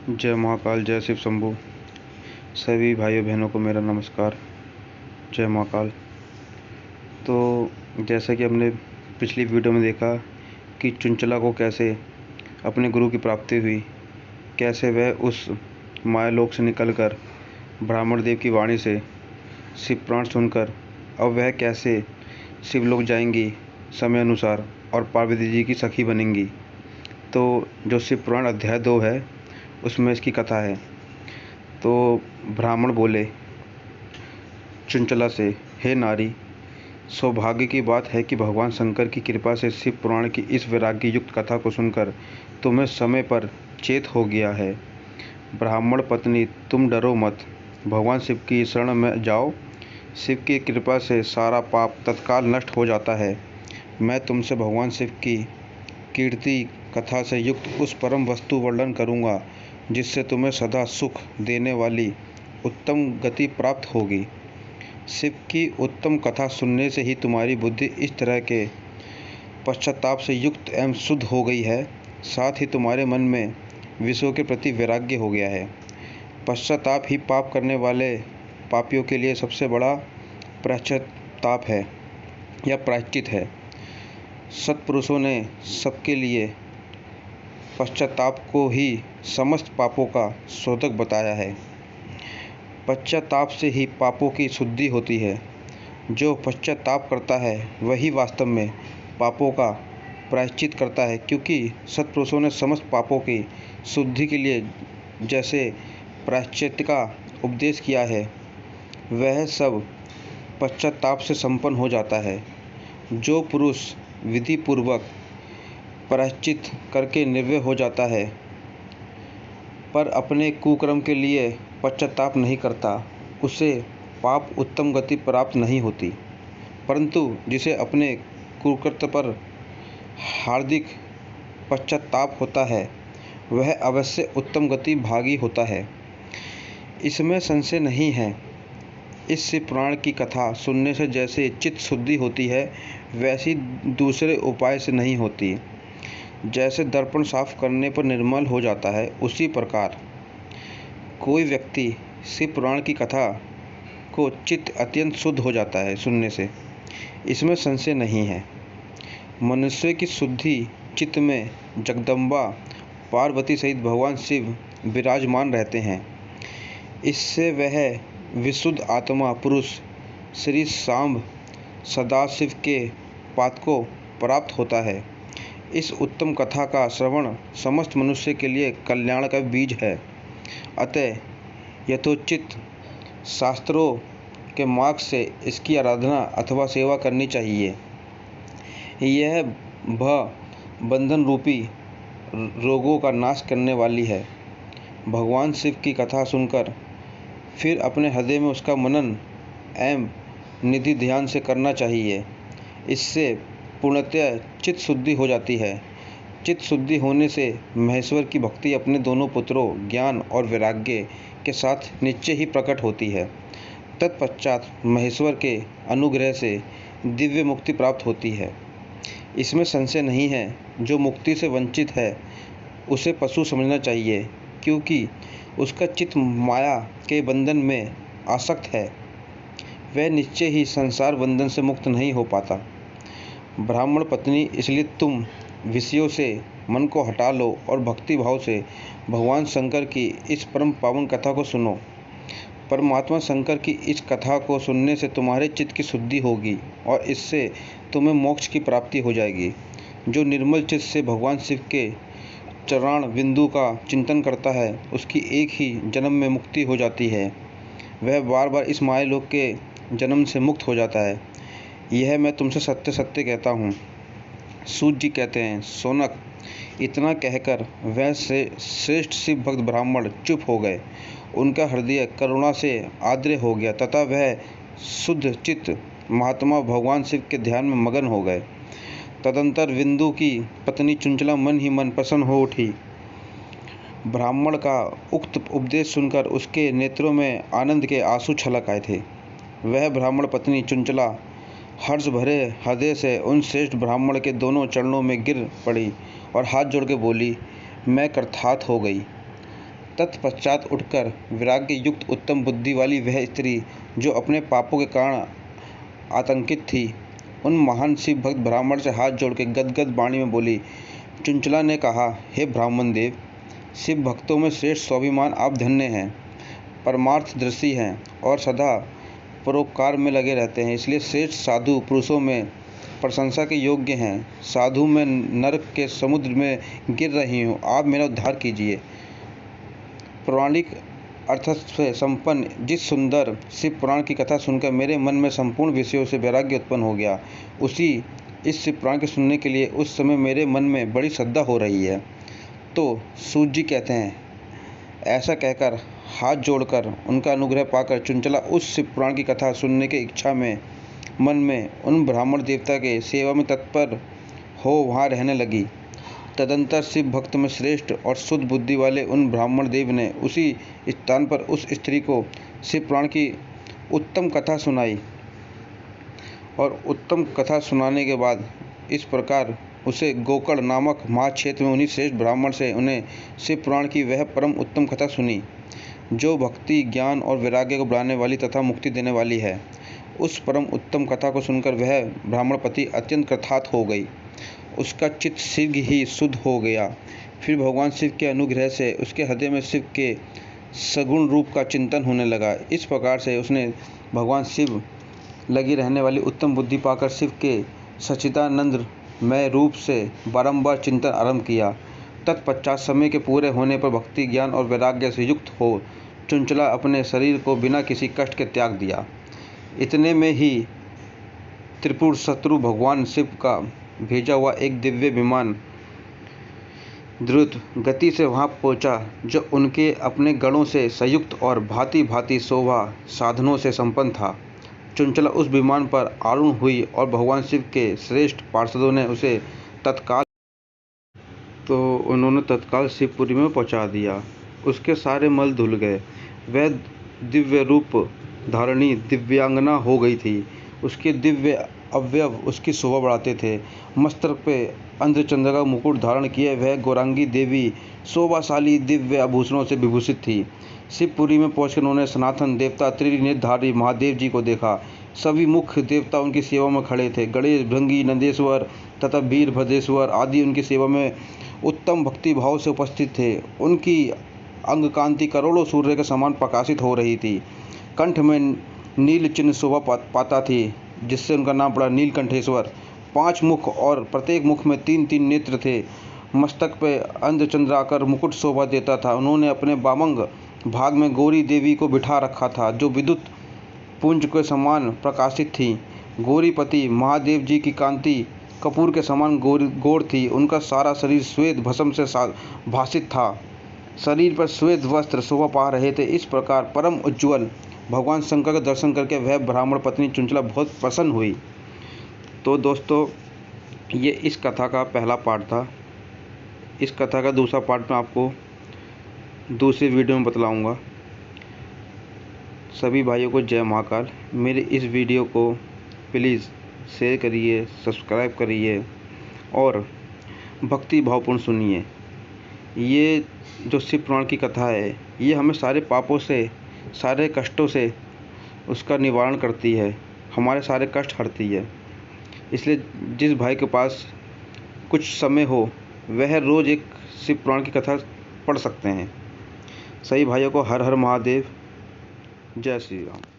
जय महाकाल, जय शिव शंभू। सभी भाइयों बहनों को मेरा नमस्कार। जय महाकाल। तो जैसा कि हमने पिछली वीडियो में देखा कि चुंचला को कैसे अपने गुरु की प्राप्ति हुई, कैसे वह उस मायालोक से निकलकर ब्राह्मण देव की वाणी से शिव पुराण सुनकर अब वह कैसे शिवलोक जाएंगी समय अनुसार और पार्वती जी की सखी बनेंगी। तो जो शिव पुराण अध्याय 2 है उसमें इसकी कथा है। तो ब्राह्मण बोले चुंचला से, हे नारी, सौभाग्य की बात है कि भगवान शंकर की कृपा से शिव पुराण की इस वैराग्य युक्त कथा को सुनकर तुम्हें समय पर चेत हो गया है। ब्राह्मण पत्नी, तुम डरो मत, भगवान शिव की शरण में जाओ। शिव की कृपा से सारा पाप तत्काल नष्ट हो जाता है। मैं तुमसे भगवान शिव की कीर्ति कथा से युक्त उस परम वस्तु वर्णन करूँगा जिससे तुम्हें सदा सुख देने वाली उत्तम गति प्राप्त होगी। शिव की उत्तम कथा सुनने से ही तुम्हारी बुद्धि इस तरह के पश्चाताप से युक्त एवं शुद्ध हो गई है, साथ ही तुम्हारे मन में विषयों के प्रति वैराग्य हो गया है। पश्चाताप ही पाप करने वाले पापियों के लिए सबसे बड़ा पश्चाताप है या प्रायश्चित है। सत्पुरुषों ने सबके लिए पश्चाताप को ही समस्त पापों का शोधक बताया है। पश्चाताप से ही पापों की शुद्धि होती है। जो पश्चाताप करता है वही वास्तव में पापों का प्रायश्चित करता है, क्योंकि सत्पुरुषों ने समस्त पापों की शुद्धि के लिए जैसे प्रायश्चित का उपदेश किया है वह सब पश्चाताप से संपन्न हो जाता है। जो पुरुष विधि पूर्वक प्रायश्चित करके निर्भय हो जाता है पर अपने कुकर्म के लिए पश्चाताप नहीं करता, उसे पाप उत्तम गति प्राप्त नहीं होती। परंतु जिसे अपने कुकृत्य पर हार्दिक पश्चाताप होता है वह अवश्य उत्तम गति भागी होता है, इसमें संशय नहीं है। इस शिव पुराण की कथा सुनने से जैसे चित्त शुद्धि होती है वैसी दूसरे उपाय से नहीं होती। जैसे दर्पण साफ करने पर निर्मल हो जाता है, उसी प्रकार कोई व्यक्ति शिव पुराण की कथा को चित्त अत्यंत शुद्ध हो जाता है सुनने से, इसमें संशय नहीं है। मनुष्य की शुद्धि चित्त में जगदम्बा पार्वती सहित भगवान शिव विराजमान रहते हैं। इससे वह विशुद्ध आत्मा पुरुष श्री सांब सदाशिव के पाद को प्राप्त होता है। इस उत्तम कथा का श्रवण समस्त मनुष्य के लिए कल्याण का बीज है। अतः यथोचित शास्त्रों के मार्ग से इसकी आराधना अथवा सेवा करनी चाहिए। यह बंधन रूपी रोगों का नाश करने वाली है। भगवान शिव की कथा सुनकर फिर अपने हृदय में उसका मनन एवं निधि ध्यान से करना चाहिए। इससे पूर्णतः चित्त शुद्धि हो जाती है। चित्त शुद्धि होने से महेश्वर की भक्ति अपने दोनों पुत्रों ज्ञान और वैराग्य के साथ निश्चय ही प्रकट होती है। तत्पश्चात महेश्वर के अनुग्रह से दिव्य मुक्ति प्राप्त होती है। इसमें संशय नहीं है। जो मुक्ति से वंचित है उसे पशु समझना चाहिए, क्योंकि उसका चित्त माया के बंधन में आसक्त है। वह निश्चय ही संसार बंधन से मुक्त नहीं हो पाता। ब्राह्मण पत्नी, इसलिए तुम विषयों से मन को हटा लो और भक्ति भाव से भगवान शंकर की इस परम पावन कथा को सुनो। परमात्मा शंकर की इस कथा को सुनने से तुम्हारे चित्त की शुद्धि होगी और इससे तुम्हें मोक्ष की प्राप्ति हो जाएगी। जो निर्मल चित्त से भगवान शिव के चरण बिंदु का चिंतन करता है उसकी एक ही जन्म में मुक्ति हो जाती है। वह बार बार इस मायालोक के जन्म से मुक्त हो जाता है। यह मैं तुमसे सत्य सत्य कहता हूँ। सूत जी कहते हैं, सोनक, इतना कहकर वह से श्रेष्ठ शिव भक्त ब्राह्मण चुप हो गए। उनका हृदय करुणा से आर्द्र हो गया तथा वह शुद्ध चित्त महात्मा भगवान शिव के ध्यान में मगन हो गए। तदंतर विंदु की पत्नी चुंचला मन ही मन प्रसन्न हो उठी। ब्राह्मण का उक्त उपदेश सुनकर उसके नेत्रों में आनंद के आंसू छलक आए थे। वह ब्राह्मण पत्नी चुंचला हर्ष भरे हृदय से उन श्रेष्ठ ब्राह्मण के दोनों चरणों में गिर पड़ी और हाथ जोड़ के बोली, मैं कृतार्थ हो गई। तत्पश्चात उठकर वैराग्य युक्त उत्तम बुद्धि वाली वह स्त्री जो अपने पापों के कारण आतंकित थी, उन महान शिव भक्त ब्राह्मण से हाथ जोड़ के गदगद वाणी में बोली। चुंचला ने कहा, हे ब्राह्मण देव, शिव भक्तों में श्रेष्ठ स्वाभिमान आप धन्य हैं, परमार्थदर्शी हैं और सदा परोपकार में लगे रहते हैं, इसलिए श्रेष्ठ साधु पुरुषों में प्रशंसा के योग्य हैं। साधु मैं नरक के समुद्र में गिर रही हूँ, आप मेरा उद्धार कीजिए। पौराणिक अर्थ से संपन्न जिस सुंदर शिव पुराण की कथा सुनकर मेरे मन में संपूर्ण विषयों से वैराग्य उत्पन्न हो गया, उसी इस शिव पुराण के सुनने के लिए उस समय मेरे मन में बड़ी श्रद्धा हो रही है। तो सूत जी कहते हैं, ऐसा कहकर हाथ जोड़कर उनका अनुग्रह पाकर चुंचला उस शिव पुराण की कथा सुनने की इच्छा में मन में उन ब्राह्मण देवता के सेवा में तत्पर हो वहाँ रहने लगी। तदंतर शिव भक्त में श्रेष्ठ और शुद्ध बुद्धि वाले उन ब्राह्मण देव ने उसी स्थान पर उस स्त्री को शिव पुराण की उत्तम कथा सुनाई और उत्तम कथा सुनाने के बाद इस प्रकार उसे गोकर्ण नामक महाक्षेत्र में उन्हीं श्रेष्ठ ब्राह्मण से उन्हें शिव पुराण की वह परम उत्तम कथा सुनी, जो भक्ति, ज्ञान और वैराग्य को बढ़ाने वाली तथा मुक्ति देने वाली है। उस परम उत्तम कथा को सुनकर वह ब्राह्मणपति अत्यंत कृतार्थ हो गई। उसका चित्त शीघ्र ही शुद्ध हो गया। फिर भगवान शिव के अनुग्रह से उसके हृदय में शिव के सगुण रूप का चिंतन होने लगा। इस प्रकार से उसने भगवान शिव लगी रहने वाली उत्तम बुद्धि पाकर शिव के सच्चिदानंदमय रूप से बारंबार चिंतन आरंभ किया। तत्पश्चात समय के पूरे होने पर भक्ति, ज्ञान और वैराग्य से युक्त हो चुंचला अपने शरीर को बिना किसी कष्ट के त्याग दिया। इतने में ही त्रिपुर शत्रु भगवान शिव का भेजा हुआ एक दिव्य विमान द्रुत गति से वहां पहुंचा, जो उनके अपने गणों से संयुक्त और भांति भांति शोभा साधनों से संपन्न था। चुंचला उस विमान पर आरूढ़ हुई और भगवान शिव के श्रेष्ठ पार्षदों ने उसे तत्काल शिवपुरी में पहुंचा दिया। उसके सारे मल धुल गए। वह दिव्य रूप धारणी दिव्यांगना हो गई थी। उसके दिव्य अवयव उसकी शोभा बढ़ाते थे। मस्तक पे अंधचंद्र का मुकुट धारण किए वह गौरांगी देवी शोभाशाली दिव्य आभूषणों से विभूषित थी। शिवपुरी में पहुंचकर उन्होंने सनातन देवता त्रिनेत्रधारी महादेव जी को देखा। सभी मुख्य देवता उनकी सेवा में खड़े थे। गणेश, भृंगी, नंदेश्वर तथा वीरभद्रेश्वर आदि उनकी सेवा में उत्तम भक्ति भाव से उपस्थित थे। उनकी अंग कांति करोड़ों सूर्य के समान प्रकाशित हो रही थी। कंठ में नील चिन्ह शोभा पाता थी, जिससे उनका नाम पड़ा नीलकंठेश्वर। 5 मुख और प्रत्येक मुख में 3-3 नेत्र थे। मस्तक पे अर्धचंद्राकार मुकुट शोभा देता था। उन्होंने अपने बामंग भाग में गौरी देवी को बिठा रखा था, जो विद्युत पुंज के समान प्रकाशित थी। गौरीपति महादेव जी की कांति कपूर के समान गौर थी। उनका सारा शरीर श्वेत भस्म से भासित था। शरीर पर श्वेत वस्त्र शोभा पा रहे थे। इस प्रकार परम उज्ज्वल भगवान शंकर का दर्शन करके वह ब्राह्मण पत्नी चुंचला बहुत प्रसन्न हुई। तो दोस्तों, ये इस कथा का पहला पार्ट था। इस कथा का दूसरा पार्ट मैं आपको दूसरी वीडियो में बतलाऊंगा। सभी भाइयों को जय महाकाल। मेरे इस वीडियो को प्लीज़ शेयर करिए, सब्सक्राइब करिए और भक्ति भावपूर्ण सुनिए। ये जो शिव पुराण की कथा है, ये हमें सारे पापों से, सारे कष्टों से उसका निवारण करती है, हमारे सारे कष्ट हरती है। इसलिए जिस भाई के पास कुछ समय हो, वह रोज़ एक शिव पुराण की कथा पढ़ सकते हैं। सभी भाइयों को हर हर महादेव, जय श्री राम।